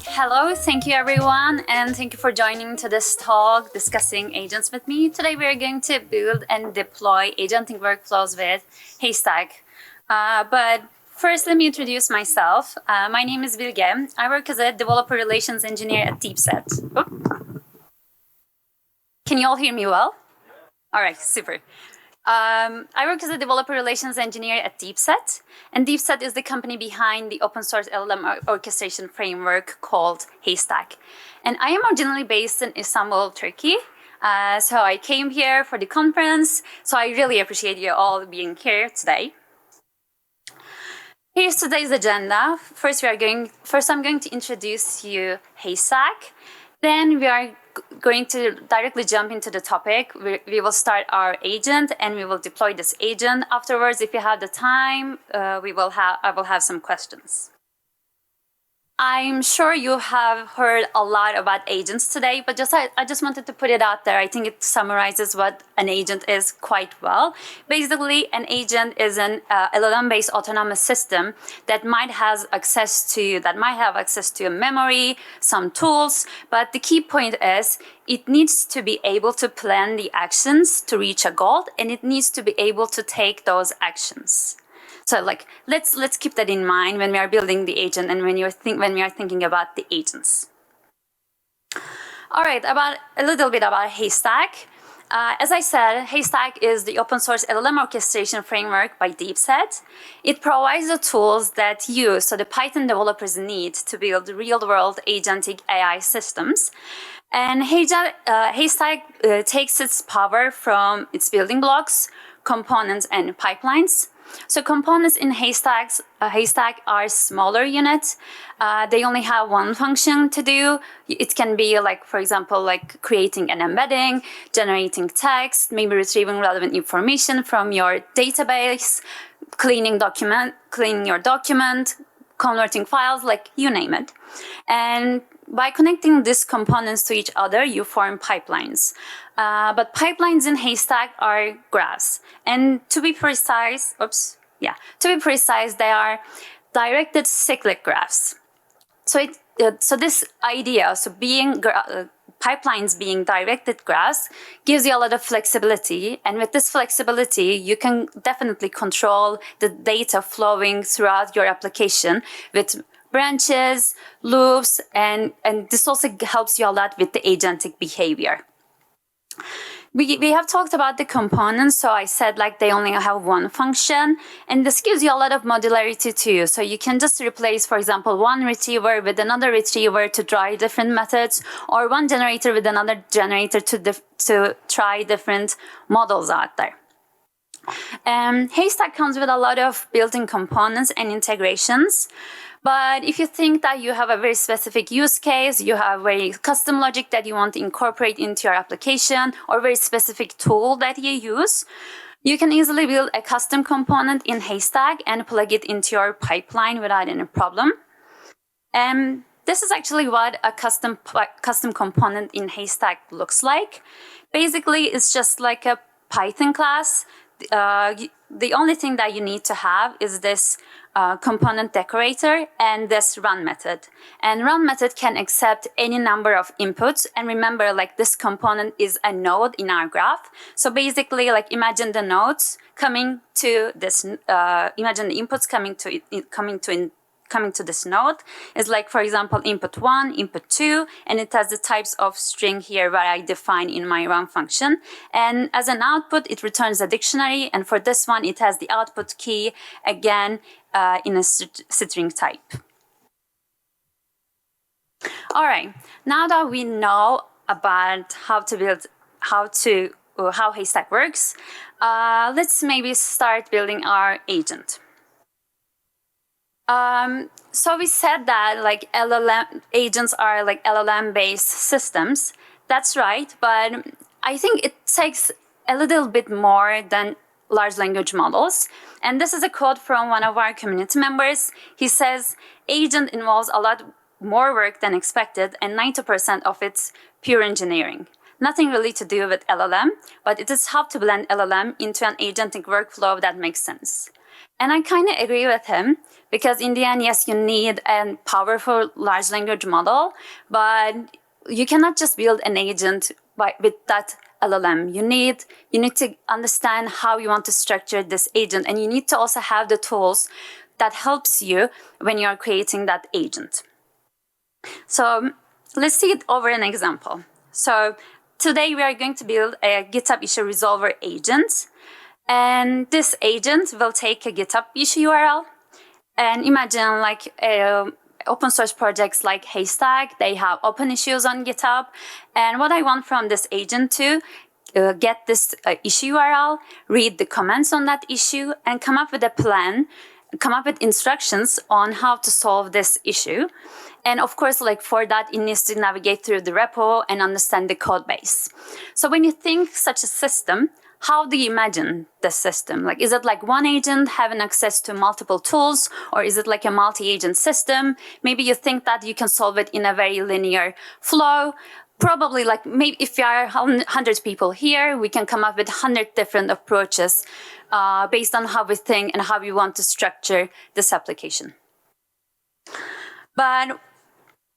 Hello, thank you everyone, and thank you for joining to this talk discussing agents with me. Today we are going to build and deploy agentic workflows with Haystack. But first, let me introduce myself. My name is Bilge. I work as a developer relations engineer at DeepSet. Can you all hear me well? All right, super. I work as a developer relations engineer at DeepSet, and DeepSet is the company behind the open source LLM orchestration framework called Haystack. And I am originally based in Istanbul, Turkey. So I came here for the conference, so I really appreciate you all being here today. Here's today's agenda. First, I'm going to introduce you Haystack. Then we are going to directly jump into the topic. We will start our agent and we will deploy this agent. Afterwards, if you have the time, I will have some questions. I'm sure you have heard a lot about agents today, but I just wanted to put it out there. I think it summarizes what an agent is quite well. Basically, an agent is an LLM-based autonomous system that might have access to a memory, some tools, but the key point is it needs to be able to plan the actions to reach a goal, and it needs to be able to take those actions. So let's keep that in mind when we are building the agent and when we are thinking about the agents. All right, a little bit about Haystack. As I said, Haystack is the open source LLM orchestration framework by DeepSet. It provides the tools that the Python developers need to build real-world agentic AI systems. And Haystack takes its power from its building blocks, components, and pipelines. So components in Haystack are smaller units. They only have one function to do. It can be for example, creating an embedding, generating text, maybe retrieving relevant information from your database, cleaning your document, converting files, you name it. And by connecting these components to each other, you form pipelines. But pipelines in Haystack are graphs. And to be precise, they are directed cyclic graphs. So this idea, pipelines being directed graphs, gives you a lot of flexibility. And with this flexibility, you can definitely control the data flowing throughout your application with branches, loops, and this also helps you a lot with the agentic behavior. We have talked about the components, so I said they only have one function, and this gives you a lot of modularity too. So you can just replace, for example, one retriever with another retriever to try different methods, or one generator with another generator to try different models out there. Haystack comes with a lot of built-in components and integrations. But if you think that you have a very specific use case, you have very custom logic that you want to incorporate into your application, or very specific tool that you use, you can easily build a custom component in Haystack and plug it into your pipeline without any problem. And this is actually what a custom component in Haystack looks like. Basically, it's just like a Python class. The only thing that you need to have is this component decorator and this run method. And run method can accept any number of inputs. And remember, this component is a node in our graph. So basically, imagine the nodes coming to this. Imagine the inputs coming to this node is for example, input 1, input 2, and it has the types of string here where I define in my run function. And as an output, it returns a dictionary. And for this one, it has the output key, again, in a string type. All right, now that we know about how Haystack works, let's maybe start building our agent. So we said that LLM agents are LLM-based systems. That's right, but I think it takes a little bit more than large language models. And this is a quote from one of our community members. He says, agent involves a lot more work than expected, and 90% of it's pure engineering. Nothing really to do with LLM, but it is how to blend LLM into an agentic workflow that makes sense. And I kind of agree with him, because in the end, yes, you need a powerful large language model, but you cannot just build an agent with that LLM. You need to understand how you want to structure this agent, and you need to also have the tools that helps you when you are creating that agent. So let's see it over an example. So today we are going to build a GitHub issue resolver agent. And this agent will take a GitHub issue URL. And imagine like open source projects like Haystack, they have open issues on GitHub. And what I want from this agent to get this issue URL, read the comments on that issue, and come up with a plan, come up with instructions on how to solve this issue. And of course, like for that, it needs to navigate through the repo and understand the code base. So when you think such a system, how do you imagine the system? Like, is it like one agent having access to multiple tools, or is it like a multi-agent system? Maybe you think that you can solve it in a very linear flow. Probably like maybe if you are 100 people here, we can come up with 100 different approaches based on how we think and how we want to structure this application. But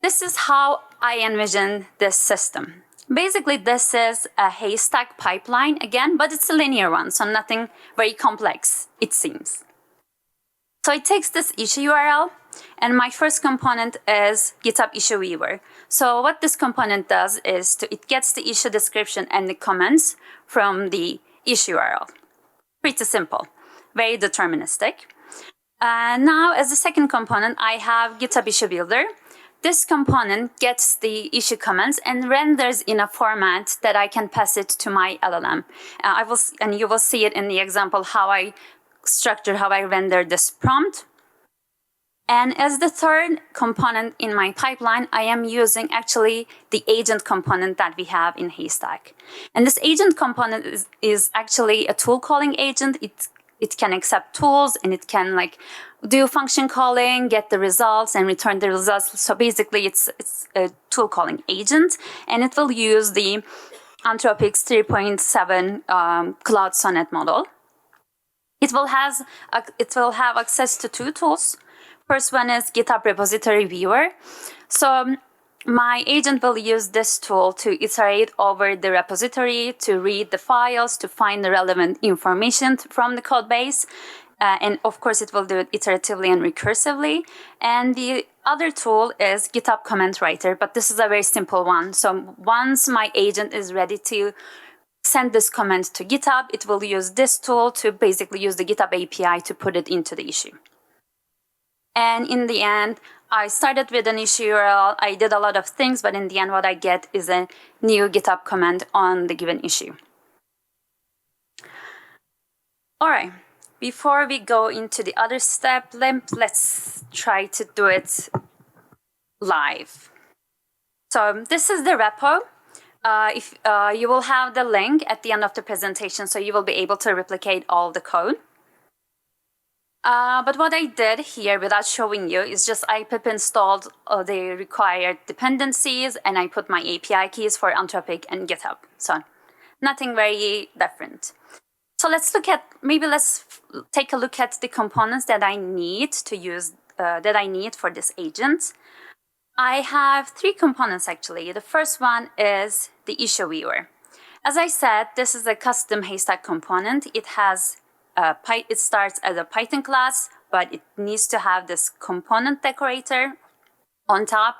this is how I envision this system. Basically, this is a Haystack pipeline again, but it's a linear one, so nothing very complex, it seems. So it takes this issue URL, and my first component is GitHub issue viewer. So what this component does is it gets the issue description and the comments from the issue URL. Pretty simple, very deterministic. Now, as the second component, I have GitHub issue builder. This component gets the issue comments and renders in a format that I can pass it to my LLM. And you will see it in the example how I render this prompt. And as the third component in my pipeline, I am using actually the agent component that we have in Haystack. And this agent component is actually a tool calling agent. It can accept tools, and it can like do function calling, get the results, and return the results. So basically, it's a tool calling agent, and it will use the Anthropic's 3.7 Cloud Sonnet model. It will have access to two tools. First one is GitHub repository viewer. So my agent will use this tool to iterate over the repository, to read the files, to find the relevant information from the code base. And of course, it will do it iteratively and recursively. And the other tool is GitHub comment writer, but this is a very simple one. So once my agent is ready to send this comment to GitHub, it will use this tool to basically use the GitHub API to put it into the issue. And in the end, I started with an issue URL. I did a lot of things, but in the end, what I get is a new GitHub comment on the given issue. All right, before we go into the other step, let's try to do it live. So this is the repo. You will have the link at the end of the presentation, so you will be able to replicate all the code. But what I did here without showing you is just I pip installed the required dependencies, and I put my API keys for Anthropic and GitHub. So nothing very different. So let's take a look at the components that I need to use, that I need for this agent. I have three components actually. The first one is the issue viewer. As I said, this is a custom Haystack component. It starts as a Python class, but it needs to have this component decorator on top.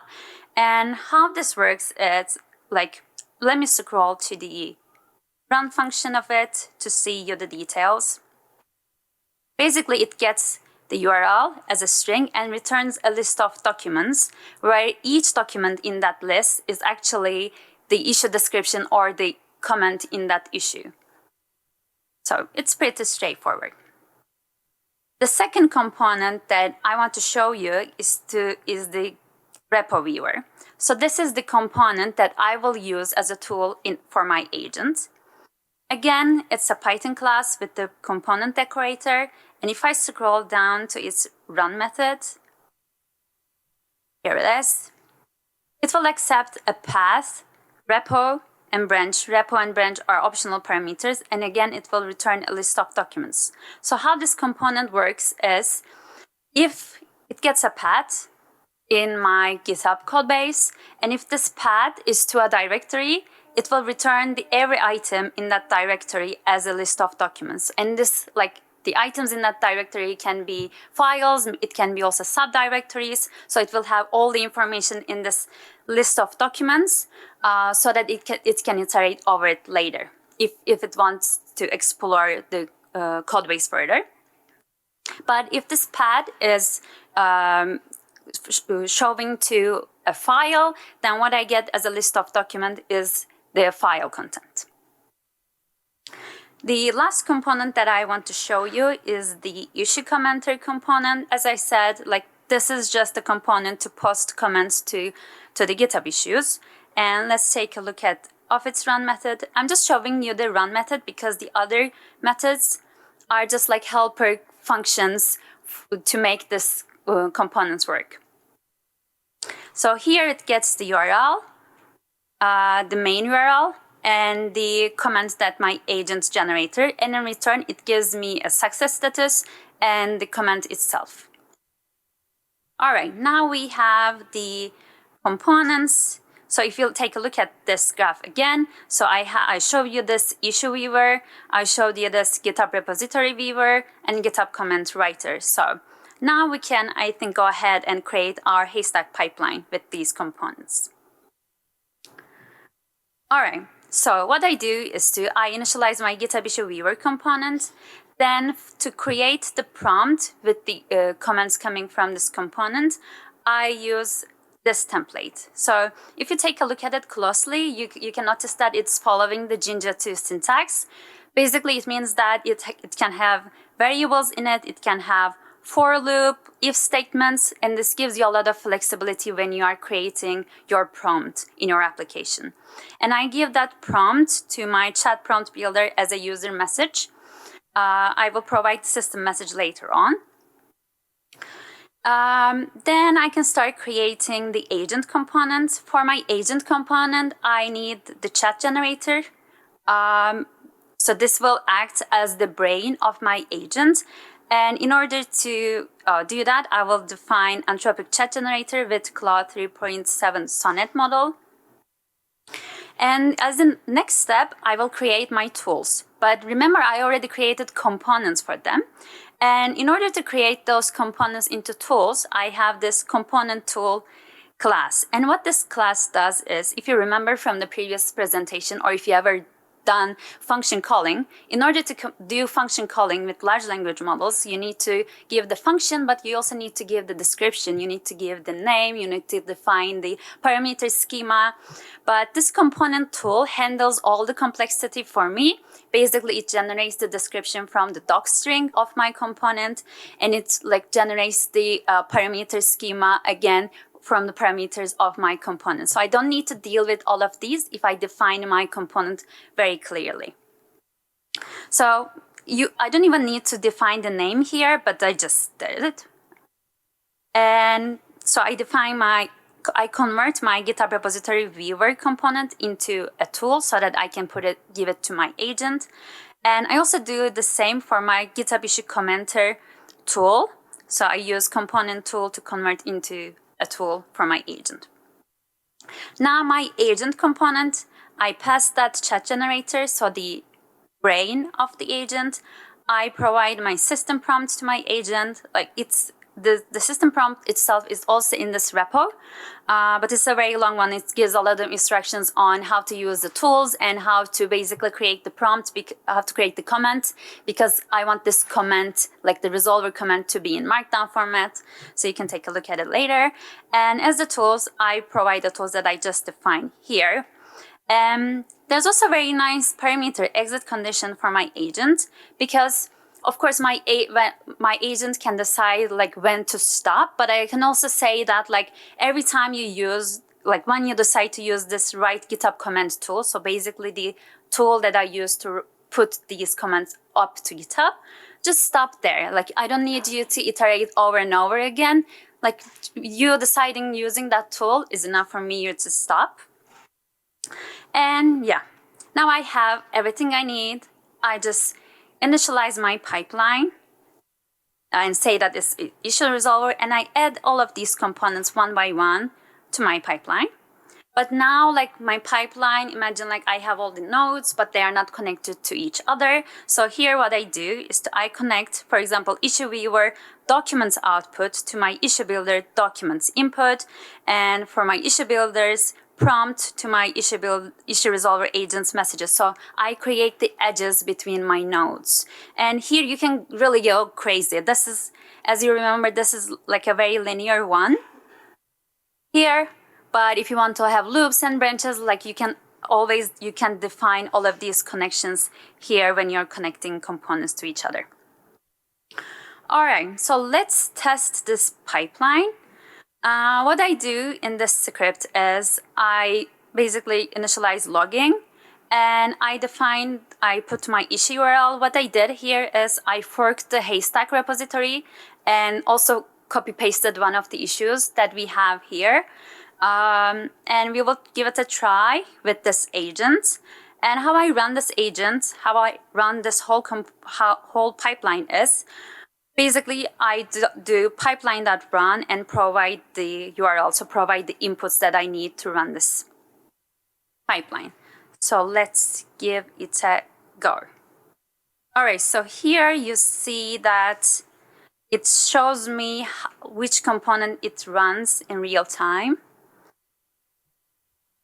And how this works is like, let me scroll to the run function of it to see you the details. Basically, it gets the URL as a string and returns a list of documents, where each document in that list is actually the issue description or the comment in that issue. So it's pretty straightforward. The second component that I want to show you is the repo viewer. So this is the component that I will use as a tool for my agent. Again, it's a Python class with the component decorator. And if I scroll down to its run method, here it is. It will accept a path, repo, and branch, repo and branch are optional parameters. And again, it will return a list of documents. So how this component works is if it gets a path in my GitHub code base, and if this path is to a directory, it will return every item in that directory as a list of documents. And this, like, the items in that directory can be files, it can be also subdirectories. So it will have all the information in this list of documents so that it can iterate over it later if it wants to explore the code base further. But if this path is showing to a file, then what I get as a list of document is the file content. The last component that I want to show you is the issue commenter component. As I said, like, this is just a component to post comments to the GitHub issues. And let's take a look at its run method. I'm just showing you the run method because the other methods are just like helper functions to make this components work. So here it gets the URL, the main URL, and the comments that my agent generated, and in return it gives me a success status and the comment itself. All right, now we have the components. So if you take a look at this graph again, so I showed you this issue viewer, I showed you this GitHub repository viewer, and GitHub comment writer. So now we can, I think, go ahead and create our Haystack pipeline with these components. All right, so what I do is I initialize my GitHub issue viewer component. Then to create the prompt with the comments coming from this component, I use this template. So if you take a look at it closely, you can notice that it's following the Jinja 2 syntax. Basically, it means that it can have variables in it, it can have for loop, if statements, and this gives you a lot of flexibility when you are creating your prompt in your application. And I give that prompt to my chat prompt builder as a user message. I will provide the system message later on. Then I can start creating the agent component. For my agent component, I need the chat generator. So this will act as the brain of my agent. And in order to do that, I will define Anthropic chat generator with Claude 3.7 Sonnet model. And as the next step, I will create my tools. But remember, I already created components for them. And in order to create those components into tools, I have this component tool class. And what this class does is, if you remember from the previous presentation, or if you ever done function calling, in order to do function calling with large language models, you need to give the function, but you also need to give the description. You need to give the name, you need to define the parameter schema. But this component tool handles all the complexity for me. Basically, it generates the description from the doc string of my component, and it generates the parameter schema again from the parameters of my component. So I don't need to deal with all of these if I define my component very clearly. So I don't even need to define the name here, but I just did it. And so I convert my GitHub repository viewer component into a tool so that I can give it to my agent. And I also do the same for my GitHub issue commenter tool. So I use component tool to convert into a tool for my agent. Now my agent component, I pass that chat generator, so the brain of the agent. I provide my system prompt to my agent. The system prompt itself is also in this repo, but it's a very long one. It gives a lot of instructions on how to use the tools and how to basically create the prompt, how to create the comment, because I want this comment, like the resolver comment, to be in Markdown format. So you can take a look at it later. And as the tools, I provide the tools that I just defined here. There's also a very nice parameter exit condition for my agent, because of course, my agent can decide when to stop, but I can also say that every time you use, when you decide to use this write GitHub comment tool, so basically the tool that I use to put these comments up to GitHub, just stop there. I don't need you to iterate over and over again. You deciding using that tool is enough for me to stop. And yeah, now I have everything I need. I just initialize my pipeline and say that it's issue resolver, and I add all of these components one by one to my pipeline. But now, like my pipeline, imagine like I have all the nodes, but they are not connected to each other. So here what I do is I connect, for example, issue viewer documents output to my issue builder documents input, and for my issue builders prompt to my issue resolver agents messages. So I create the edges between my nodes. And here you can really go crazy. This is, as you remember, this is like a very linear one here. But if you want to have loops and branches, like you can define all of these connections here when you're connecting components to each other. All right, so let's test this pipeline. What I do in this script is I basically initialize logging, and I put my issue URL. What I did here is I forked the Haystack repository and also copy pasted one of the issues that we have here. And we will give it a try with this agent. And how I run this agent, how I run this whole pipeline is, basically I do pipeline.run and provide the URL, so provide the inputs that I need to run this pipeline. So let's give it a go. All right, so here you see that it shows me which component it runs in real time.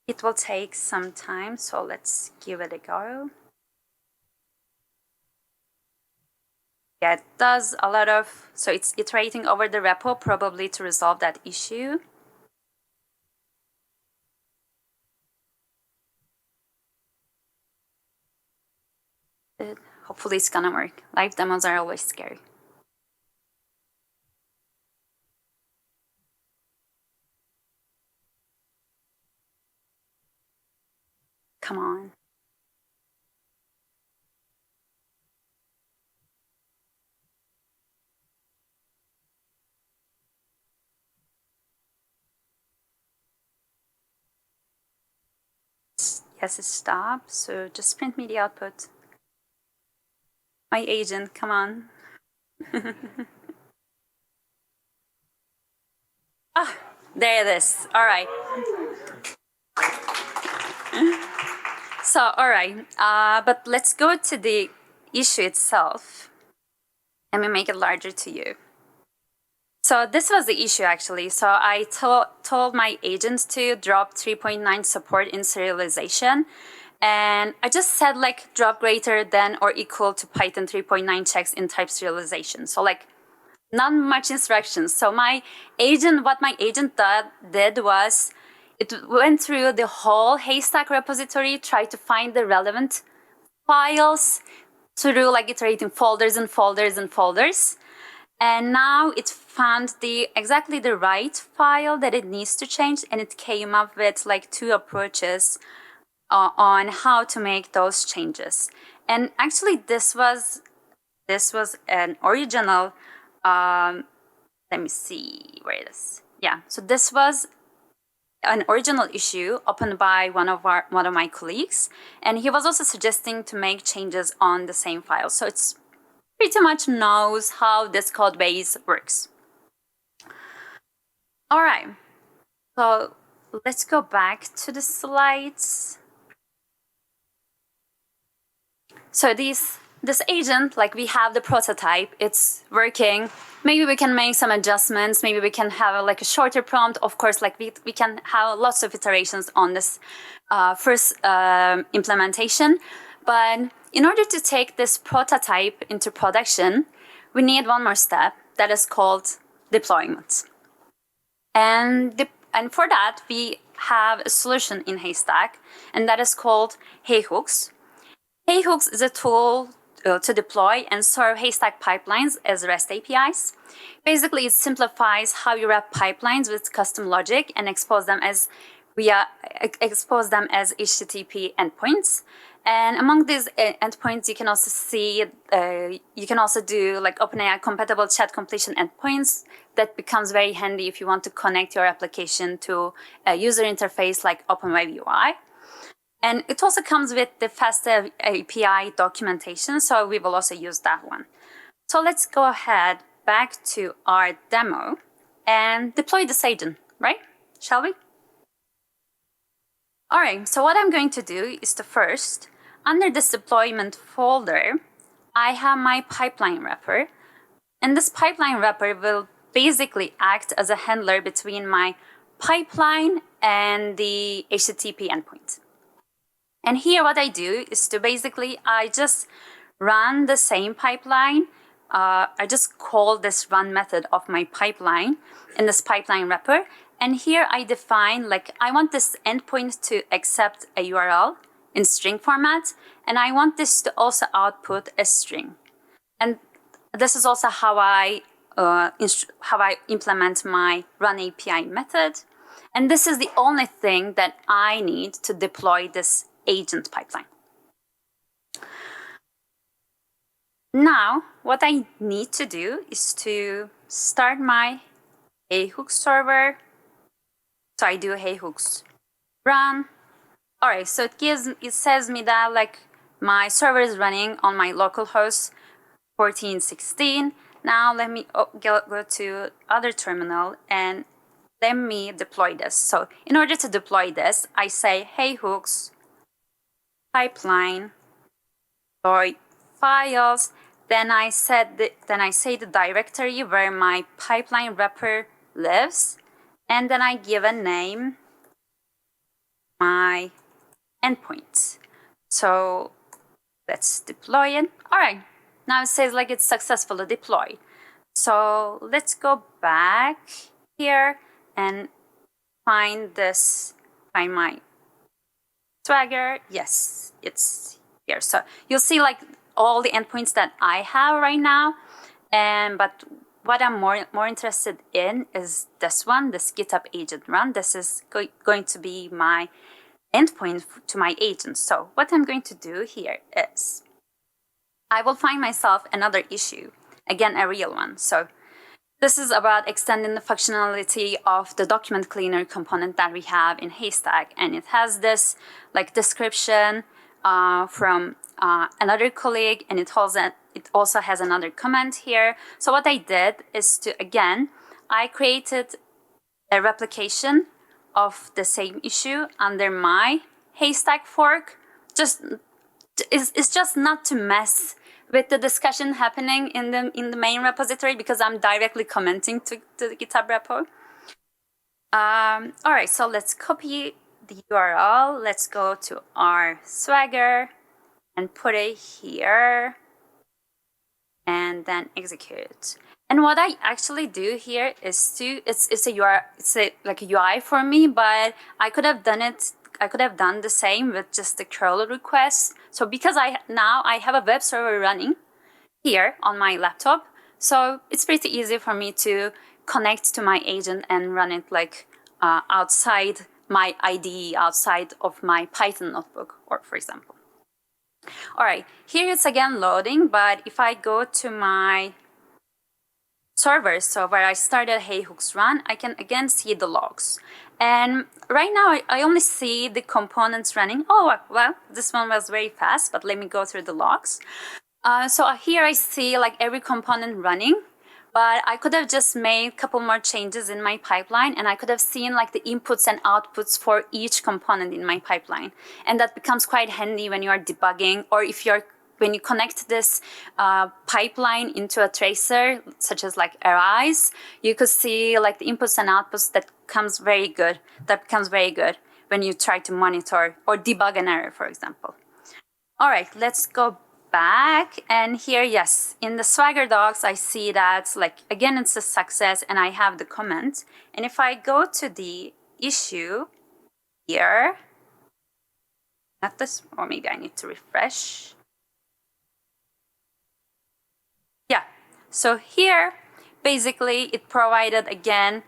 It will take some time, so let's give it a go. Yeah, it does a lot of, so it's iterating over the repo probably to resolve that issue. Hopefully it's gonna work. Live demos are always scary. Come on. Yes, it stopped. So just print me the output. My agent, come on. Ah, there it is. All right. So, all right. But let's go to the issue itself. Let me make it larger to you. So this was the issue actually. So I told my agent to drop 3.9 support in serialization. And I just said like drop greater than or equal to Python 3.9 checks in type serialization. So like not much instructions. So what my agent did was it went through the whole Haystack repository, tried to find the relevant files through like iterating folders and folders and folders. And now it found exactly the right file that it needs to change, and it came up with like 2 approaches on how to make those changes. And actually, this was an original. Let me see where it is. Yeah, so this was an original issue opened by one of my colleagues, and he was also suggesting to make changes on the same file. So it's pretty much knows how this code base works. All right, so let's go back to the slides. So this agent, like we have the prototype, it's working. Maybe we can make some adjustments. Maybe we can have like a shorter prompt. Of course, like we can have lots of iterations on this first implementation. But in order to take this prototype into production, we need one more step that is called deployment. And for that, we have a solution in Haystack, and that is called Hayhooks. Hayhooks is a tool to deploy and serve Haystack pipelines as REST APIs. Basically, it simplifies how you wrap pipelines with custom logic and expose them as HTTP endpoints. And among these endpoints, you can also do like OpenAI compatible chat completion endpoints. That becomes very handy if you want to connect your application to a user interface like OpenWeb UI. And it also comes with the fast API documentation, so we will also use that one. So let's go ahead back to our demo and deploy this agent, right? Shall we? All right, so what I'm going to do is to first, under this deployment folder, I have my pipeline wrapper. And this pipeline wrapper will basically act as a handler between my pipeline and the HTTP endpoint. And here what I do is to basically, I just run the same pipeline. I just call this run method of my pipeline in this pipeline wrapper. And here I define, like, I want this endpoint to accept a URL in string format. And I want this to also output a string. And this is also how I implement my run API method. And this is the only thing that I need to deploy this agent pipeline. Now, what I need to do is to start my Hayhooks server. So I do Hayhooks run. All right, so it says me that like my server is running on my localhost 1416. Now let me go to other terminal and let me deploy this. So in order to deploy this, I say Hayhooks pipeline deploy files. Then I say the directory where my pipeline wrapper lives, and then I give a name my endpoint. So let's deploy it. All right. Now it says like it's successfully deployed. So let's go back here and find my Swagger. Yes, it's here. So you'll see like all the endpoints that I have right now. But what I'm more interested in is this one, this GitHub agent run. This is going to be my endpoint to my agent. So what I'm going to do here is I will find myself another issue, again, a real one. So this is about extending the functionality of the document cleaner component that we have in Haystack. And it has this like description from another colleague, and it also has another comment here. So what I did is I created a replication of the same issue under my Haystack fork. It's just not to mess with the discussion happening in the main repository, because I'm directly commenting to the GitHub repo. All right, so let's copy the URL. Let's go to our Swagger and put it here, and then execute. And what I actually do here is it's like a UI for me, but I could have done the same with just the curl request. So because now I have a web server running here on my laptop, so it's pretty easy for me to connect to my agent and run it like outside my IDE, outside of my Python notebook, or for example. All right, here it's again loading, but if I go to my server, so where I started Hayhooks run, I can again see the logs. And right now I only see the components running. Oh, well, this one was very fast, but let me go through the logs. So here I see like every component running, but I could have just made a couple more changes in my pipeline, and I could have seen like the inputs and outputs for each component in my pipeline. And that becomes quite handy when you are debugging, or when you connect this pipeline into a tracer, such as like Arise, you could see like the inputs and outputs that becomes very good when you try to monitor or debug an error, for example. All right, let's go back. And here, yes, in the Swagger docs, I see that like, again, it's a success, and I have the comment. And if I go to the issue here, not this, or maybe I need to refresh. Yeah, so here, basically, it provided, again,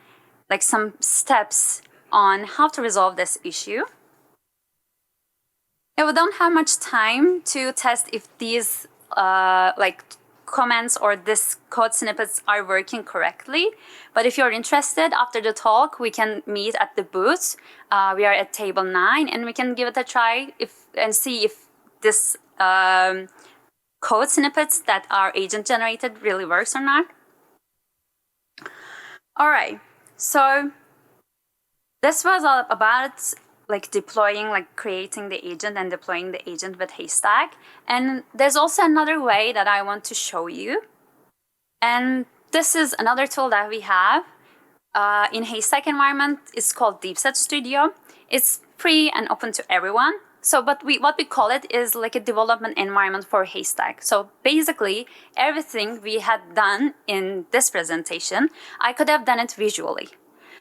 like some steps on how to resolve this issue. And we don't have much time to test if these comments or this code snippets are working correctly. But if you're interested, after the talk, we can meet at the booth. We are at table 9, and we can give it a try and see if this code snippets that our agent generated really works or not. All right, so this was all about like deploying, like creating the agent and deploying the agent with Haystack. And there's also another way that I want to show you. And this is another tool that we have in Haystack environment. It's called DeepSet Studio. It's free and open to everyone. So, but what we call it is like a development environment for Haystack. So basically, everything we had done in this presentation, I could have done it visually.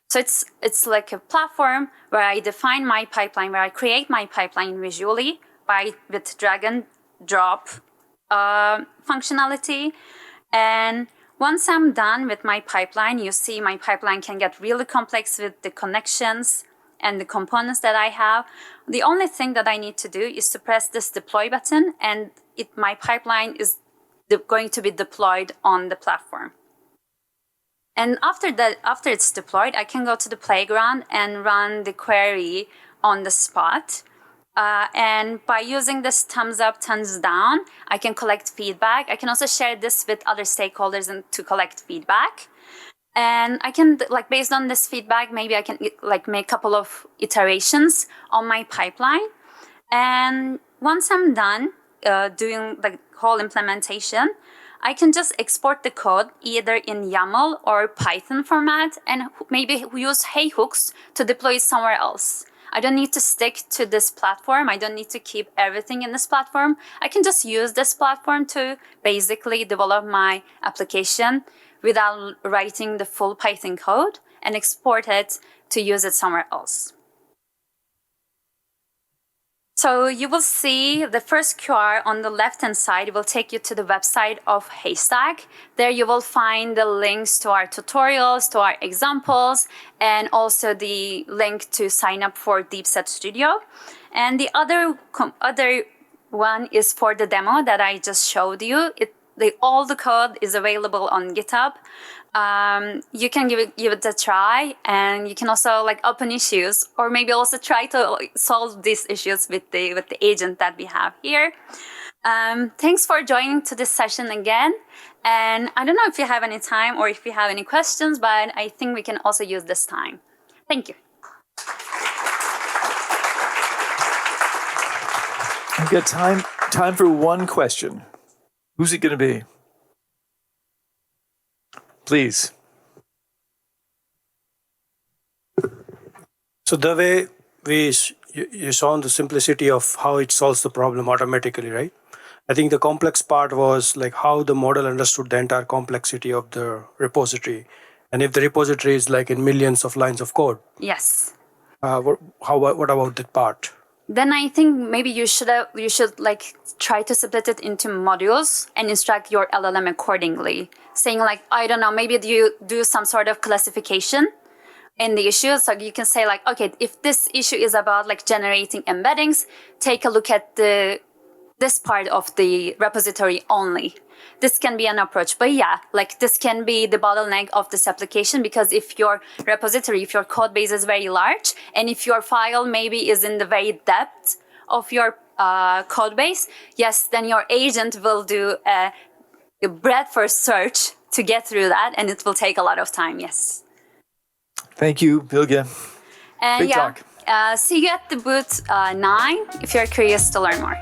So it's like a platform where I define my pipeline, where I create my pipeline visually with drag and drop functionality. And once I'm done with my pipeline, you see my pipeline can get really complex with the connections and the components that I have. The only thing that I need to do is to press this deploy button, and my pipeline is going to be deployed on the platform. And after it's deployed, I can go to the playground and run the query on the spot. And by using this thumbs up, thumbs down, I can collect feedback. I can also share this with other stakeholders and to collect feedback. And I can, like, based on this feedback, maybe I can like make a couple of iterations on my pipeline. And once I'm done doing the whole implementation, I can just export the code either in YAML or Python format and maybe use Hey hooks to deploy it somewhere else. I don't need to stick to this platform. I don't need to keep everything in this platform. I can just use this platform to basically develop my application without writing the full Python code and export it to use it somewhere else. So you will see the first QR on the left-hand side will take you to the website of Haystack. There you will find the links to our tutorials, to our examples, and also the link to sign up for DeepSet Studio. And the other one is for the demo that I just showed you. All the code is available on GitHub. You can give it a try, and you can also like open issues, or maybe also try to solve these issues with the agent that we have here. Thanks for joining to this session again. And I don't know if you have any time or if you have any questions, but I think we can also use this time. Thank you. We've got time for one question. Who's it going to be? Please. So the way you saw the simplicity of how it solves the problem automatically, right? I think the complex part was like how the model understood the entire complexity of the repository. And if the repository is like in millions of lines of code. Yes. What about that part? Then I think maybe you should like try to split it into modules and instruct your LLM accordingly. Saying like, I don't know, maybe you do some sort of classification in the issue. So you can say like, okay, if this issue is about like generating embeddings, take a look at this part of the repository only. This can be an approach. But yeah, like this can be the bottleneck of this application, because if your repository, if your code base is very large, and if your file maybe is in the very depth of your code base, yes, then your agent will do a breadth first search to get through that, and it will take a lot of time, yes. Thank you, Bilge. And Great talk. See you at the booth 9 if you're curious to learn more.